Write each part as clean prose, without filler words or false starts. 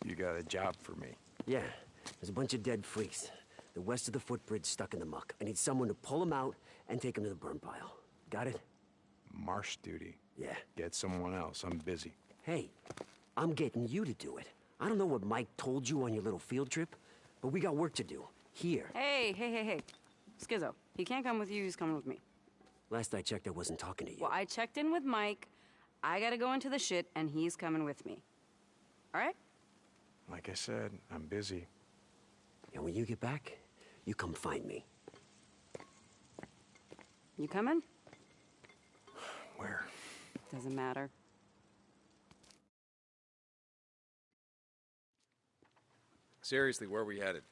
You got a job for me. Yeah, there's a bunch of dead freaks. They're west of the footbridge, stuck in the muck. I need someone to pull them out and take them to the burn pile. Got it? Marsh duty. Yeah. Get someone else. I'm busy. Hey, I'm getting you to do it. I don't know what Mike told you on your little field trip, but we got work to do. Here. Hey. Skizzo, he can't come with you, he's coming with me. Last I checked, I wasn't talking to you. Well, I checked in with Mike. I gotta go into the shit, and he's coming with me. All right? Like I said, I'm busy. And when you get back, you come find me. You coming? Where? Doesn't matter. Seriously, where are we headed?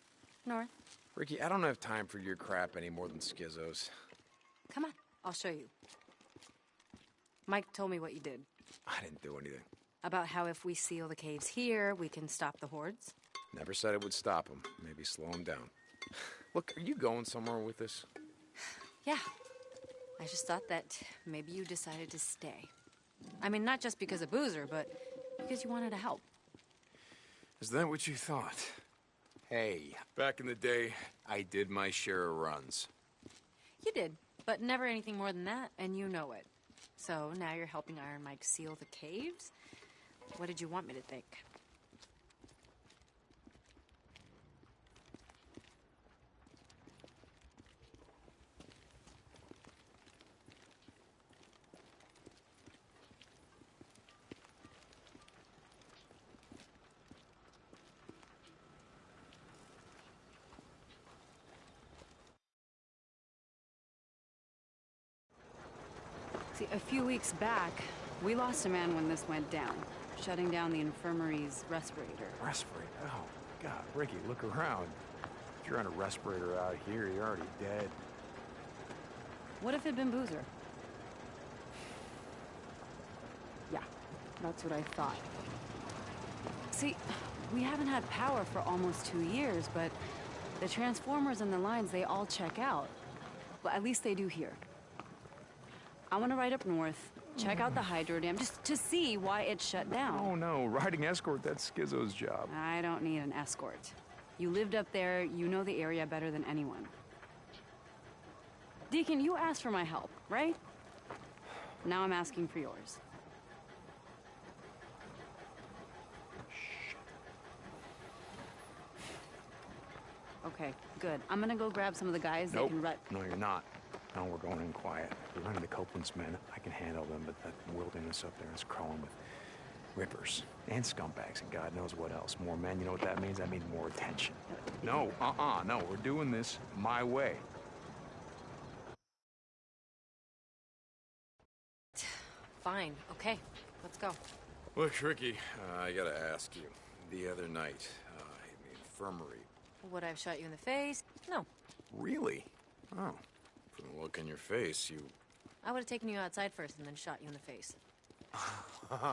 North. Ricky, I don't have time for your crap any more than Skizzo's. Come on, I'll show you. Mike told me what you did. I didn't do anything. About how if we seal the caves here, we can stop the hordes. Never said it would stop him. Maybe slow him down. Look, are you going somewhere with this? Yeah. I just thought that maybe you decided to stay. I mean, not just because of Boozer, but because you wanted to help. Is that what you thought? Hey, back in the day, I did my share of runs. You did, but never anything more than that, and you know it. So now you're helping Iron Mike seal the caves? What did you want me to think? See, a few weeks back, we lost a man when this went down, shutting down the infirmary's respirator. Respirator? Oh, God. Ricky, look around. If you're on a respirator out here, you're already dead. What if it'd been Boozer? Yeah, that's what I thought. See, we haven't had power for almost 2 years, but the transformers and the lines, they all check out. Well, at least they do here. I want to ride up north, check out the hydro dam, just to see why it shut down. Oh, no. Riding escort, that's Skizzo's job. I don't need an escort. You lived up there, you know the area better than anyone. Deacon, you asked for my help, right? Now I'm asking for yours. Okay, good. I'm gonna go grab some of the guys that Nope. can run. No, you're not. No, we're going in quiet. We're running to Copeland's men. I can handle them, but that wilderness up there is crawling with rippers and scumbags and God knows what else. More men, you know what that means? That means more attention. No, no, we're doing this my way. Fine, okay, let's go. Look, Ricky, I gotta ask you. The other night, in the infirmary. Would I have shot you in the face? No. Really? Oh. From the look in your face, you... I would have taken you outside first and then shot you in the face.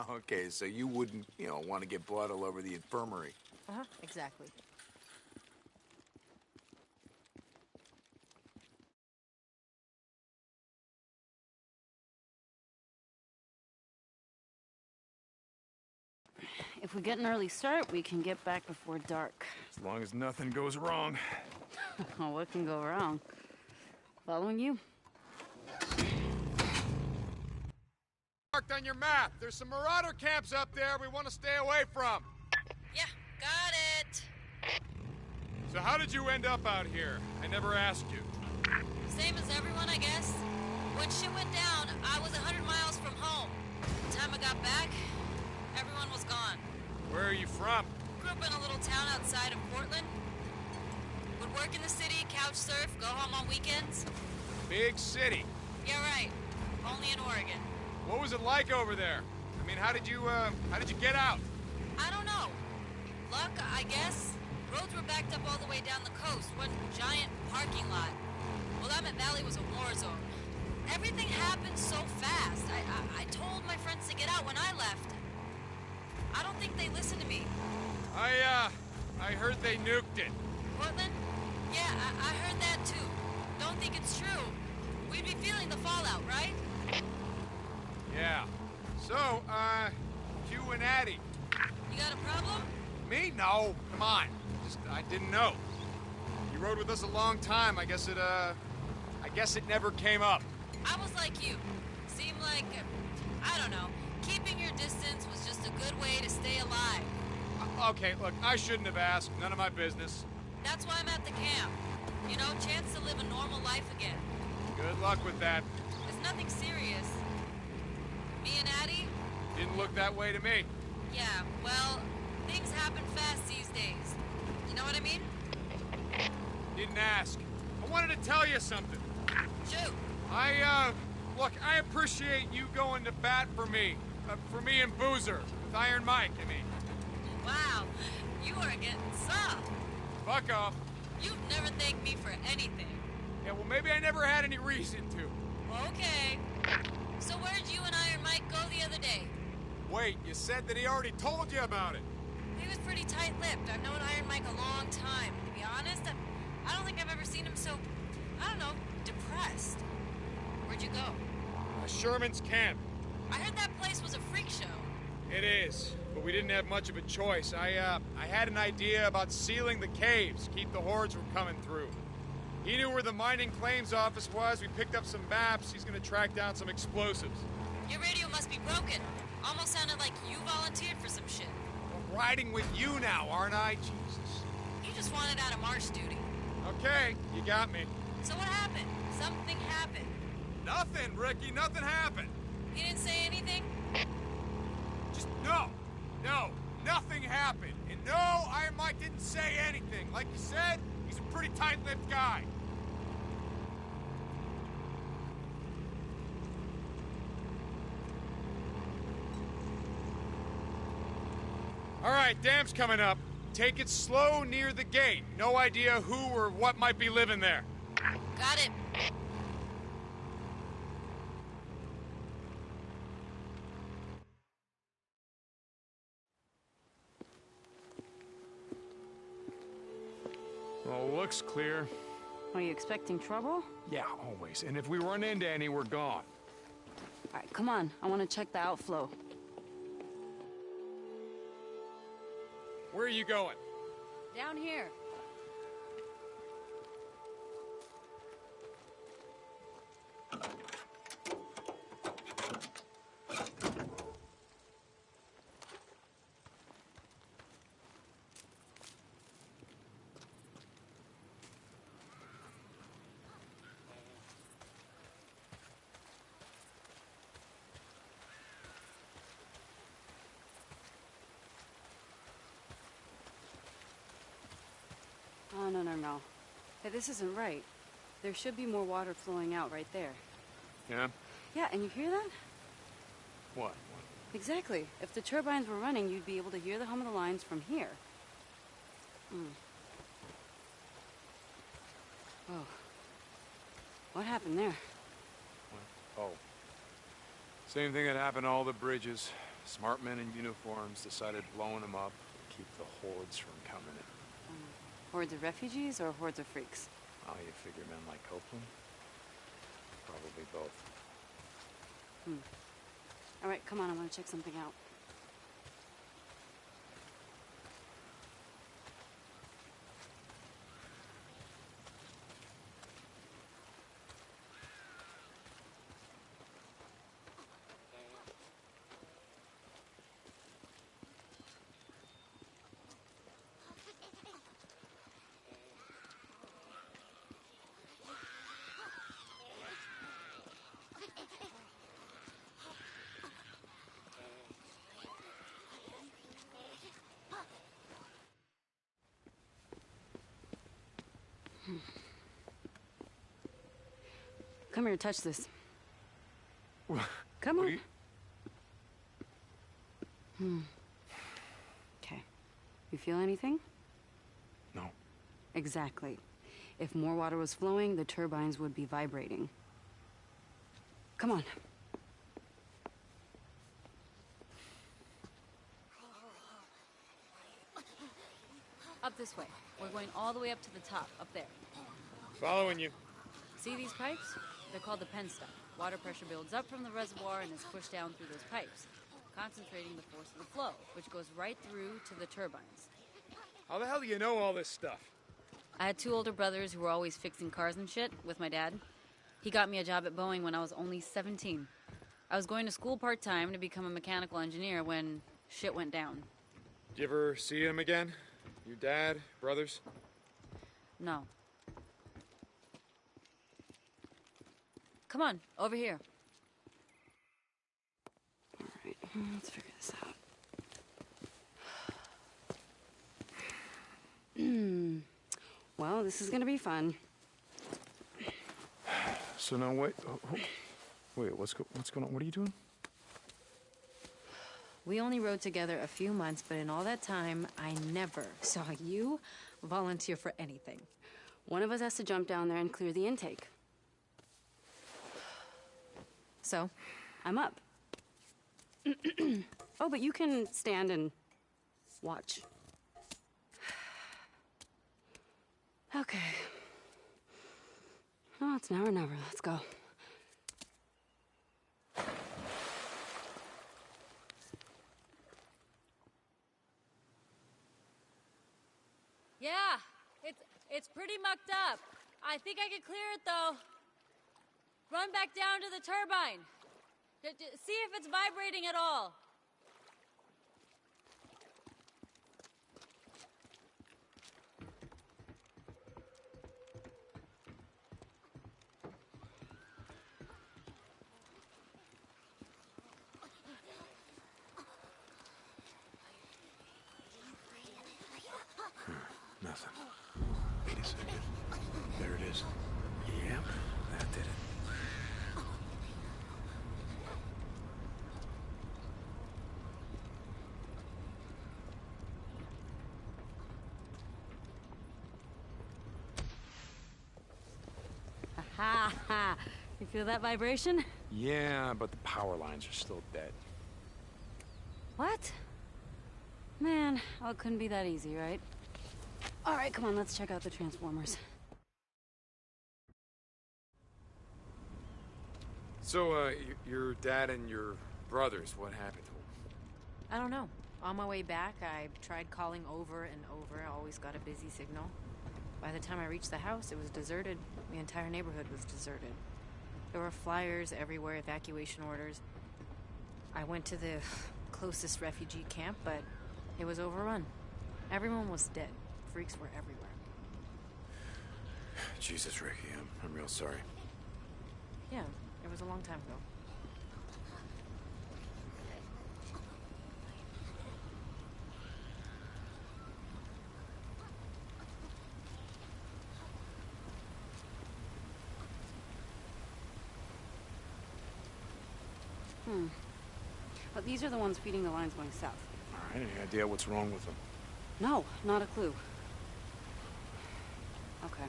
Okay, so you wouldn't, want to get blood all over the infirmary. Uh-huh, exactly. If we get an early start, we can get back before dark. As long as nothing goes wrong. Oh, what can go wrong? Following you? Marked on your map. There's some marauder camps up there we want to stay away from. Yeah, got it. So how did you end up out here? I never asked you. Same as everyone, I guess. When shit went down, I was 100 miles from home. The time I got back, everyone was gone. Where are you from? Grew up in a little town outside of Portland. Would work in the city, couch surf, go home on weekends. Big city. Yeah, right. Only in Oregon. What was it like over there? I mean, how did you get out? I don't know. Luck, I guess. Roads were backed up all the way down the coast. One giant parking lot. Willamette Valley was a war zone. Everything happened so fast. I told my friends to get out when I left. I don't think they listened to me. I heard they nuked it. Portland? Yeah, I heard that too. Don't think it's true. We'd be feeling the fallout, right? Yeah. So, you and Addie. You got a problem? Me? No, come on. I didn't know. You rode with us a long time. I guess it never came up. I was like you. Seemed like, I don't know, keeping your distance was just a good way to stay alive. Okay, look, I shouldn't have asked. None of my business. That's why I'm at the camp. You know, chance to live a normal life again. Good luck with that. It's nothing serious. Me and Addie? Didn't look that way to me. Yeah, well, things happen fast these days. You know what I mean? Didn't ask. I wanted to tell you something. Shoot. Look, I appreciate you going to bat for me. For me and Boozer. With Iron Mike, I mean. Wow, you are getting soft. Fuck off. You've never thanked me for anything. Yeah, well, maybe I never had any reason to. Okay. So where'd you and Iron Mike go the other day? Wait, you said that he already told you about it. He was pretty tight-lipped. I've known Iron Mike a long time. To be honest, I don't think I've ever seen him so, I don't know, depressed. Where'd you go? Sherman's camp. I heard that place was a freak show. It is, but we didn't have much of a choice. I had an idea about sealing the caves, keep the hordes from coming through. He knew where the mining claims office was. We picked up some maps. He's gonna track down some explosives. Your radio must be broken. Almost sounded like you volunteered for some shit. I'm riding with you now, aren't I? Jesus. You just wanted out of marsh duty. Okay, you got me. So what happened? Something happened. Nothing, Ricky. Nothing happened. He didn't say anything? Just no, nothing happened. And no, Iron Mike didn't say anything. Like you said, he's a pretty tight-lipped guy. All right, dam's coming up. Take it slow near the gate. No idea who or what might be living there. Got it. Well, looks clear. Are you expecting trouble? Yeah, always. And if we run into any, we're gone. All right, come on. I want to check the outflow. Where are you going? Down here. Oh, no. Hey, this isn't right. There should be more water flowing out right there. Yeah? Yeah, and you hear that? What? Exactly. If the turbines were running, you'd be able to hear the hum of the lines from here. Oh. What happened there? Oh. Same thing that happened to all the bridges. Smart men in uniforms decided blowing them up to keep the hordes from coming in. Hordes of refugees or hordes of freaks? Oh, you figure men like Copeland? Probably both. All right, come on. I want to check something out. Come here, touch this. Come on. Okay. You feel anything? No. Exactly. If more water was flowing, the turbines would be vibrating. Come on. Up this way. We're going all the way up to the top, up there. Following you. See these pipes? They're called the penstock. Water pressure builds up from the reservoir and is pushed down through those pipes, concentrating the force of the flow, which goes right through to the turbines. How the hell do you know all this stuff? I had two older brothers who were always fixing cars and shit with my dad. He got me a job at Boeing when I was only 17. I was going to school part-time to become a mechanical engineer when shit went down. Did you ever see him again? Your dad, brothers? No. Come on, over here. All right, let's figure this out. Well, this is gonna be fun. So now wait, wait, what's going on? What are you doing? We only rode together a few months, but in all that time, I never saw you volunteer for anything. One of us has to jump down there and clear the intake. So, I'm up. Oh, but you can stand and watch. Okay. Oh, it's now or never. Let's go. Yeah, it's pretty mucked up. I think I can clear it though. Run back down to the turbine. See if it's vibrating at all. Nothing. Wait a second. There it is. Yep, that did it. Ha ha! You feel that vibration? Yeah, but the power lines are still dead. What? Man, oh, it couldn't be that easy, right? All right, come on, let's check out the transformers. So, your dad and your brothers, what happened to them? I don't know. On my way back, I tried calling over and over. I always got a busy signal. By the time I reached the house, it was deserted. The entire neighborhood was deserted. There were flyers everywhere, evacuation orders. I went to the closest refugee camp, but it was overrun. Everyone was dead. Freaks were everywhere. Jesus, Ricky, I'm real sorry. Yeah, it was a long time ago. But these are the ones feeding the lines going south. All right, any idea what's wrong with them? No, not a clue. Okay.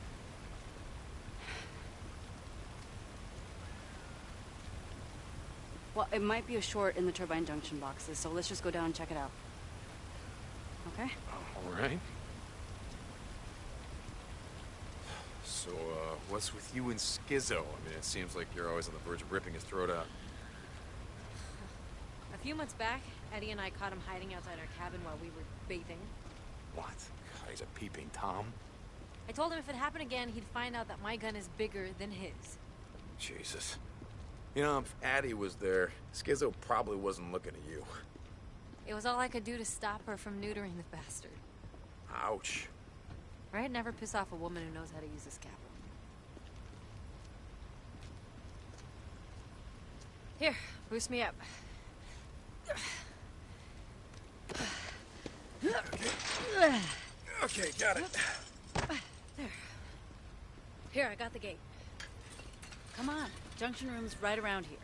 Well, it might be a short in the turbine junction boxes, so let's just go down and check it out. Okay? All right. So, what's with you and Skizzo? I mean, it seems like you're always on the verge of ripping his throat out. A few months back, Eddie and I caught him hiding outside our cabin while we were bathing. What? God, he's a peeping Tom. I told him if it happened again, he'd find out that my gun is bigger than his. Jesus. You know, if Addie was there, Skizzo probably wasn't looking at you. It was all I could do to stop her from neutering the bastard. Ouch. Right? Never piss off a woman who knows how to use a scalpel. Here, boost me up. Okay, got it. There. Here, I got the gate. Come on, junction room's right around here.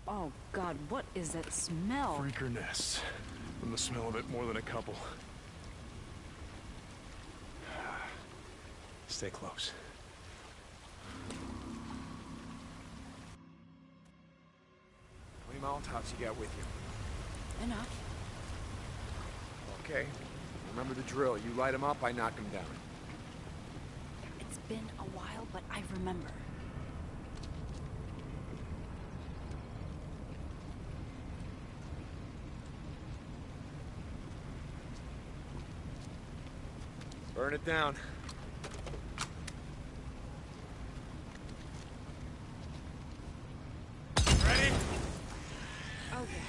Oh, God, what is that smell? Freaker nests. From the smell of it, more than a couple. Stay close. How many Molotovs you got with you? Enough. Okay. Remember the drill. You light them up, I knock them down. It's been a while, but I remember. Burn it down. Ready? Okay.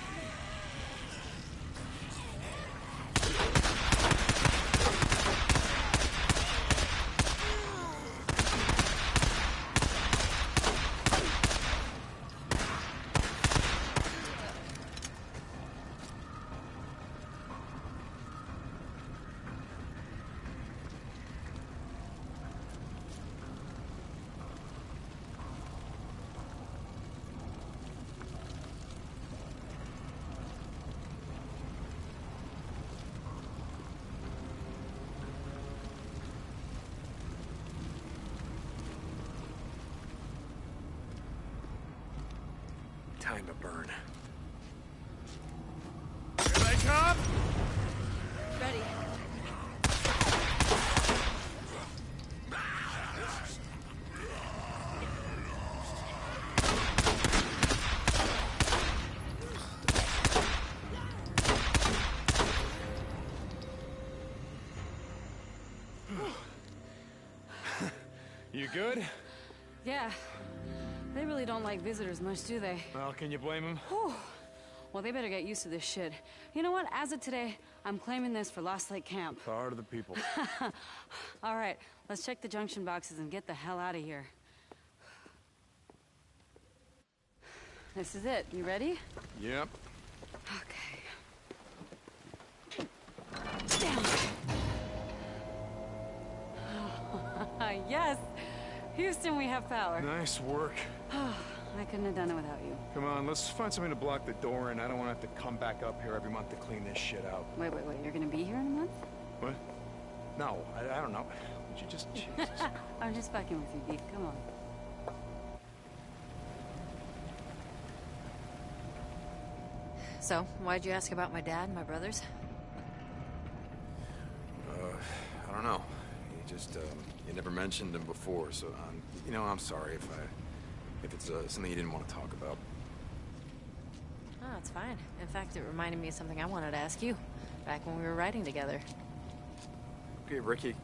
Time to burn. Here they come! Ready. You good? Yeah. They really don't like visitors much, do they? Well, can you blame him? Whew. Well, they better get used to this shit. You know what? As of today, I'm claiming this for Lost Lake Camp. Power to the people. All right, let's check the junction boxes and get the hell out of here. This is it. You ready? Yep. Okay. Damn. Yes! Houston, we have power. Nice work. I couldn't have done it without you. Come on, let's find something to block the door in. I don't want to have to come back up here every month to clean this shit out. Wait. You're gonna be here in a month? What? No, I don't know. Would you just... Jesus. I'm just fucking with you, Beef. Come on. So, why'd you ask about my dad and my brothers? I don't know. You just, you never mentioned them before, so, you know, I'm sorry if it's something you didn't want to talk about. Oh, it's fine. In fact, it reminded me of something I wanted to ask you, back when we were riding together. Okay, Ricky,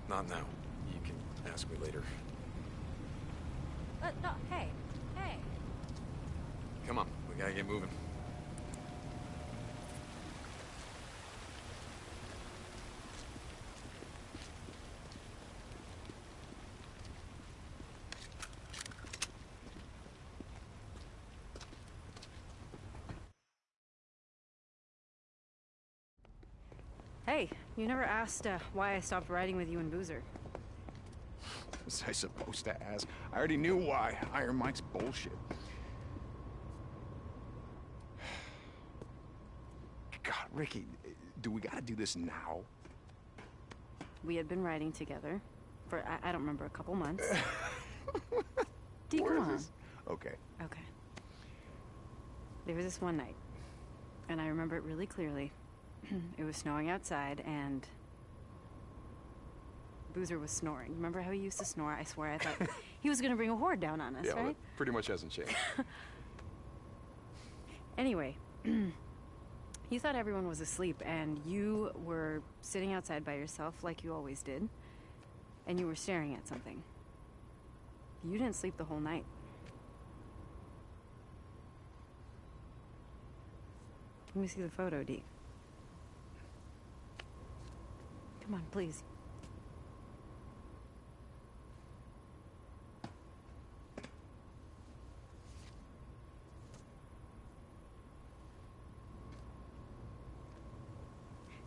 not now. You can ask me later. No, hey. Come on, we gotta get moving. Hey, you never asked why I stopped riding with you and Boozer. Was I supposed to ask? I already knew why. Iron Mike's bullshit. God, Ricky, do we gotta do this now? We had been riding together for, I don't remember, a couple months. D, Where come is on. this? Okay. Okay. There was this one night, and I remember it really clearly. It was snowing outside, and Boozer was snoring. Remember how he used to snore? I swear I thought he was going to bring a horde down on us, Yeah, well, right? that pretty much hasn't changed. Anyway, you thought everyone was asleep, and you were sitting outside by yourself like you always did, and you were staring at something. You didn't sleep the whole night. Let me see the photo, Dee. Come on, please.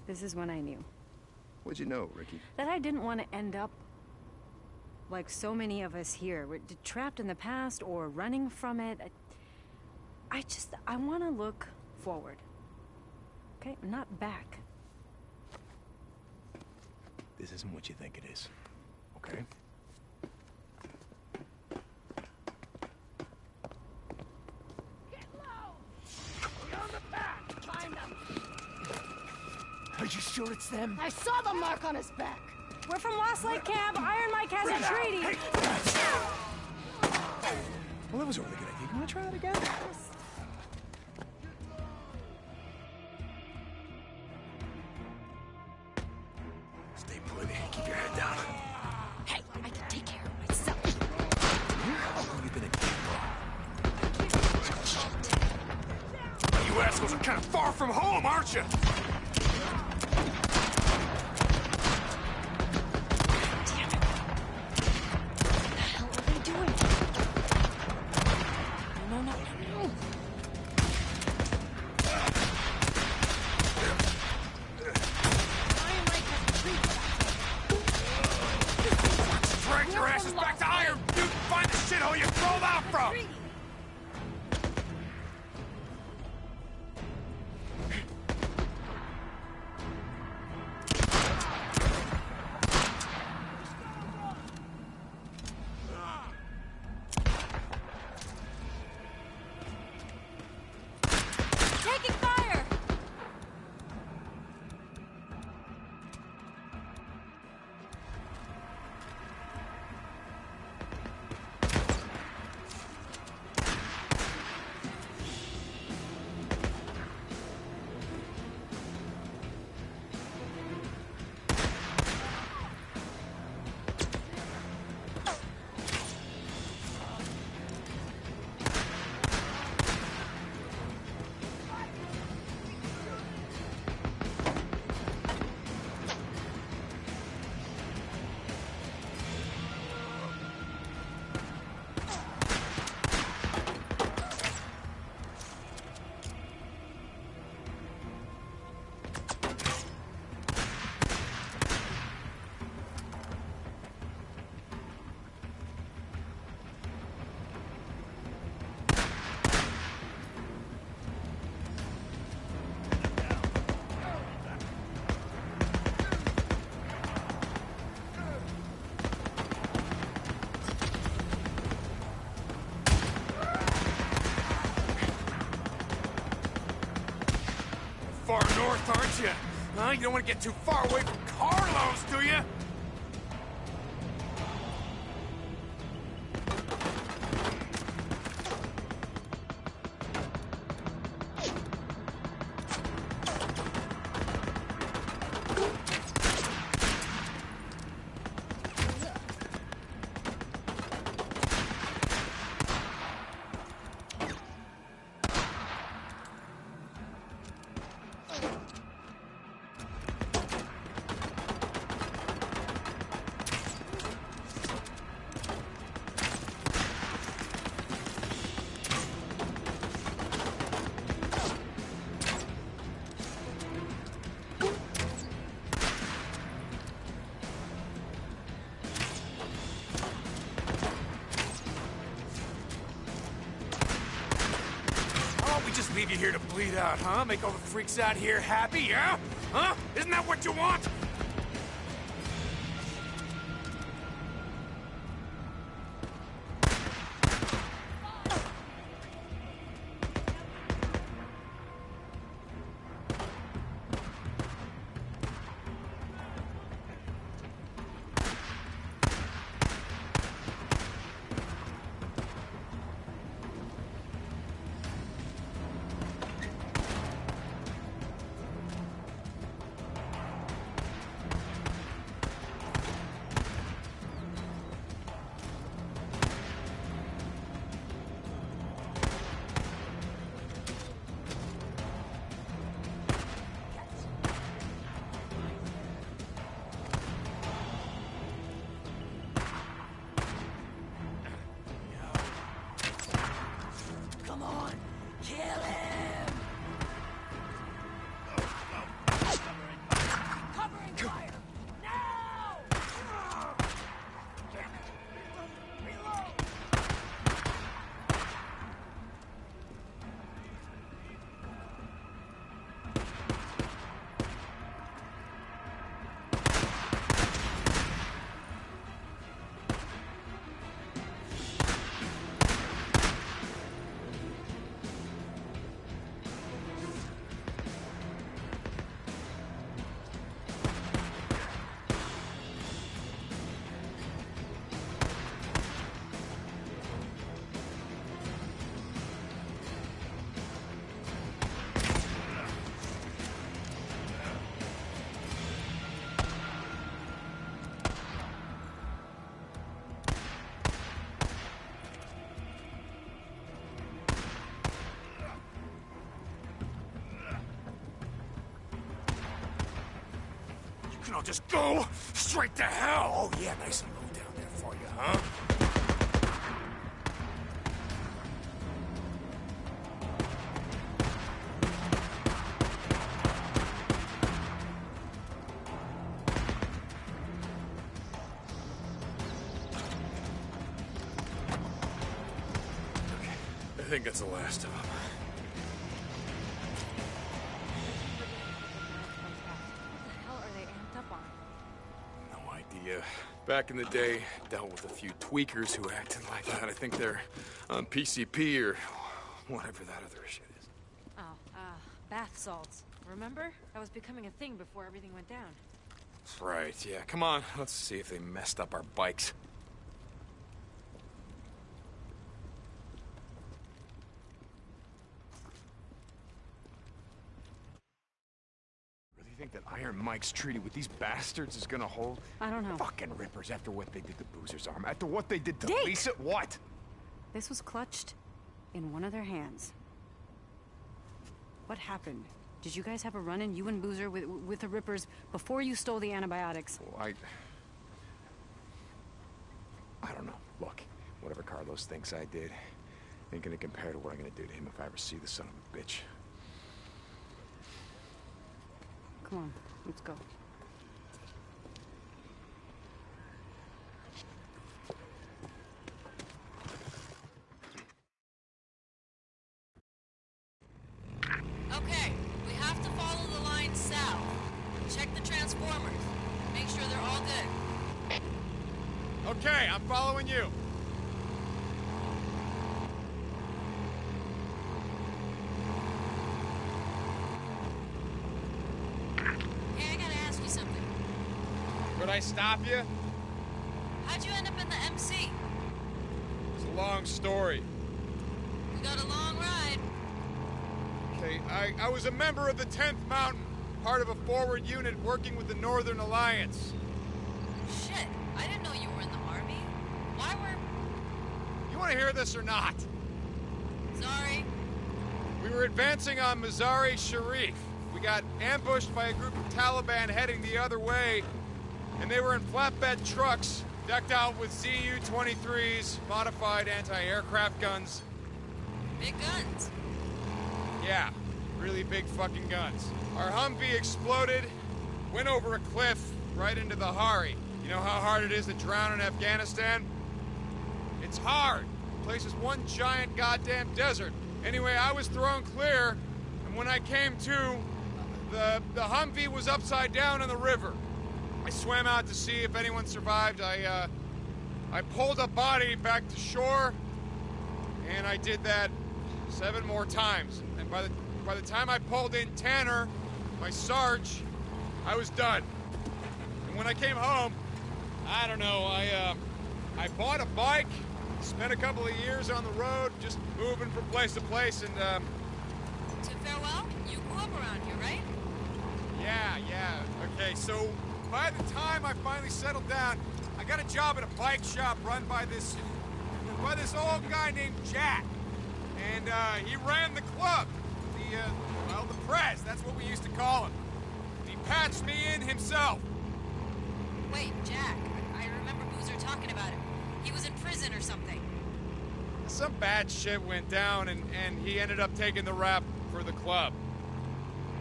This is when I knew What'd you know, Ricky? that I didn't want to end up like so many of us here. We're trapped in the past or running from it. I want to look forward. Okay? Not back. This isn't what you think it is. Okay? Are you sure it's them? I saw the mark on his back. We're from Lost Lake Camp. Iron Mike has a treaty. Well, that was a really good idea. You want to try that again? Stay put. are kind of far from home, aren't you? Drag your asses back to Iron Butte and find the shithole you crawled out from! Taking fire! Far north, aren't you? Huh? You don't want to get too far away from Carlos, do you? Just leave you here to bleed out, huh? Make all the freaks out here happy, yeah? Huh? Isn't that what you want? I'll just go straight to hell. Oh, yeah, nice and low down there for you, huh? I think that's the last of them. What the hell are they amped up on? No idea. Back in the day, dealt with a few tweakers who acted like that. I think they're on PCP or whatever that other shit is. Oh, bath salts. Remember? That was becoming a thing before everything went down. That's right, yeah. Come on, let's see if they messed up our bikes. Really think that Iron Mike's treaty with these bastards is gonna hold? I don't know. Fucking rippers after what they did to Boozer's arm. After what they did to Deke! Lisa. What? This was clutched in one of their hands. What happened? Did you guys have a run-in, you and Boozer, with the Rippers before you stole the antibiotics? Well, I don't know. Look, whatever Carlos thinks I did ain't gonna compare to what I'm gonna do to him if I ever see the son of a bitch. Come on, let's go. Okay, we have to follow the line south. Check the transformers. Make sure they're all good. Okay, I'm following you. Hey, I gotta ask you something. Could I stop you? How'd you end up in the MC? It's a long story. We got a long ride. Okay, I was a member of the 10th Mountain, part of a forward unit working with the Northern Alliance. Shit, I didn't know you were in the Army. Why were... You want to hear this or not? Sorry. We were advancing on Mazar-e Sharif. We got ambushed by a group of Taliban heading the other way, and they were in flatbed trucks, decked out with ZU-23s, modified anti-aircraft guns. Big guns. Yeah, really big fucking guns. Our Humvee exploded, went over a cliff right into the Hari. You know how hard it is to drown in Afghanistan? It's hard. The place is one giant goddamn desert. Anyway, I was thrown clear, and when I came to, the Humvee was upside down in the river. I swam out to see if anyone survived. I pulled a body back to shore, and I did that 7 more times. And by the time I pulled in Tanner, my Sarge, I was done. And when I came home, I don't know, I bought a bike, spent a couple of years on the road, just moving from place to place, and To farewell, you grew up around here, right? yeah. Okay, so by the time I finally settled down, I got a job at a bike shop run by this old guy named Jack. And he ran the club. The press, that's what we used to call him. He patched me in himself. Wait, Jack. I remember Boozer talking about him. He was in prison or something. Some bad shit went down, and he ended up taking the rap for the club.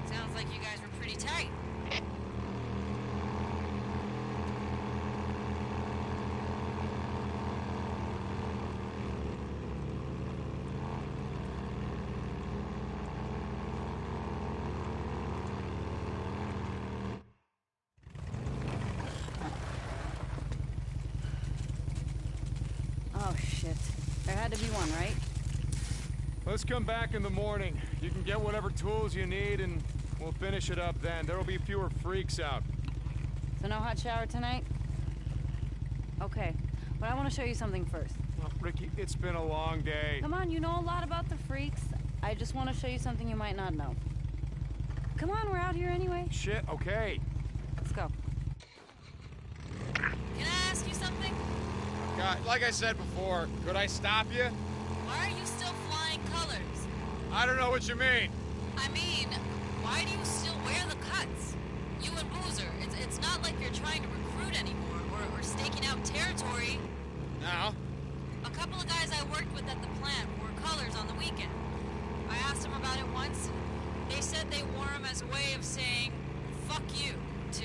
Sounds like you guys were pretty tight. Oh, shit. There had to be one, right? Let's come back in the morning. You can get whatever tools you need, and we'll finish it up then. There'll be fewer freaks out. So no hot shower tonight? Okay, but I want to show you something first. Well, Ricky, it's been a long day. Come on, you know a lot about the freaks. I just want to show you something you might not know. Come on, we're out here anyway. Shit, okay. Let's go. Can I ask you something? God, like I said before, could I stop you? Why are you still flying colors? I don't know what you mean. I mean, why do you still wear the cuts? You and Boozer. It's not like you're trying to recruit anymore or staking out territory. Now? A couple of guys I worked with at the plant wore colors on the weekend. I asked them about it once, and they said they wore them as a way of saying, fuck you, to,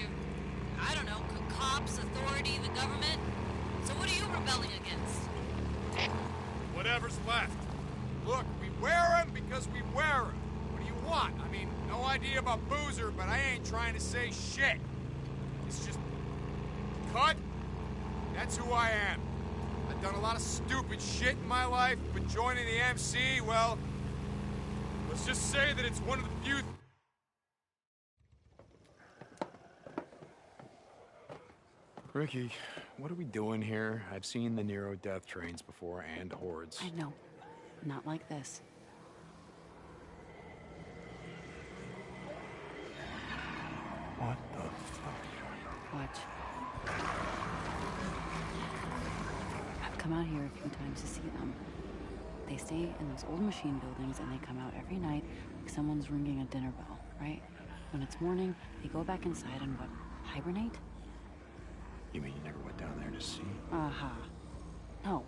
I don't know, cops, authority, the government. So what are you rebelling against? Whatever's left. Look, we wear them because we wear them. What do you want? I mean, no idea about Boozer, but I ain't trying to say shit. It's just... cut. That's who I am. I've done a lot of stupid shit in my life, but joining the MC, well... let's just say that it's one of the few... Ricky, what are we doing here? I've seen the Nero death trains before and hordes. I know. Not like this. What the fuck? Watch. I've come out here a few times to see them. They stay in those old machine buildings and they come out every night like someone's ringing a dinner bell, right? When it's morning, they go back inside and what, hibernate? You mean you never went down there to see? Aha. No.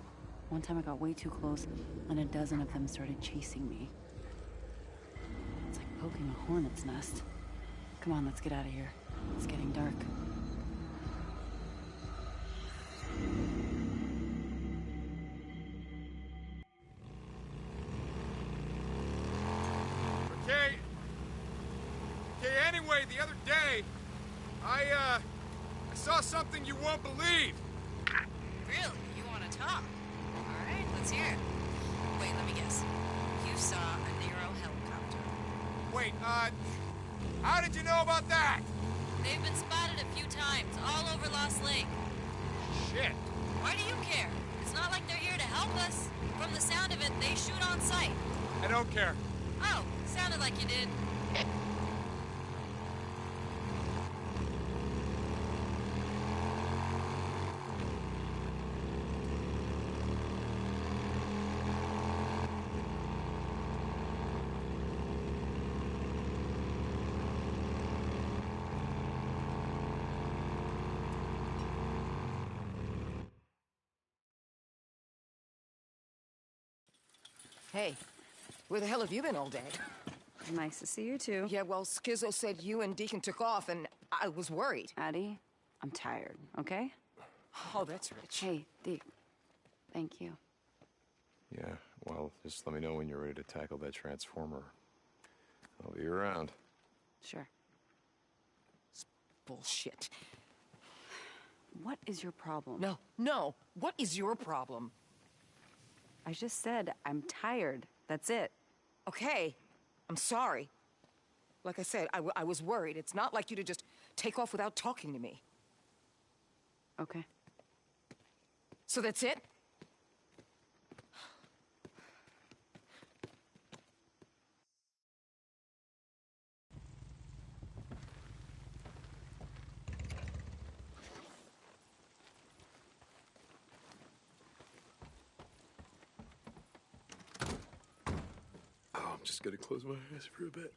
One time I got way too close and a dozen of them started chasing me. It's like poking a hornet's nest. Come on, let's get out of here. It's getting dark. Okay, anyway, the other day, I saw something you won't believe. Really? You want to talk? All right, let's hear it. Wait, let me guess. You saw a Nero helicopter. Wait, how did you know about that? They've been spotted a few times, all over Lost Lake. Shit. Why do you care? It's not like they're here to help us. From the sound of it, they shoot on sight. I don't care. Oh, sounded like you did. Hey, where the hell have you been all day? Nice to see you too. Yeah, well, Skizzo said you and Deacon took off, and I was worried. Addie, I'm tired, okay? Oh, that's rich. Hey, Deke. Thank you. Yeah, well, just let me know when you're ready to tackle that transformer. I'll be around. Sure. Bullshit. What is your problem? No. What is your problem? I just said I'm tired. That's it. Okay, I'm sorry. Like I said, I was worried. It's not like you to just take off without talking to me. Okay. So that's it? Oh, I'm just gonna close my eyes for a bit.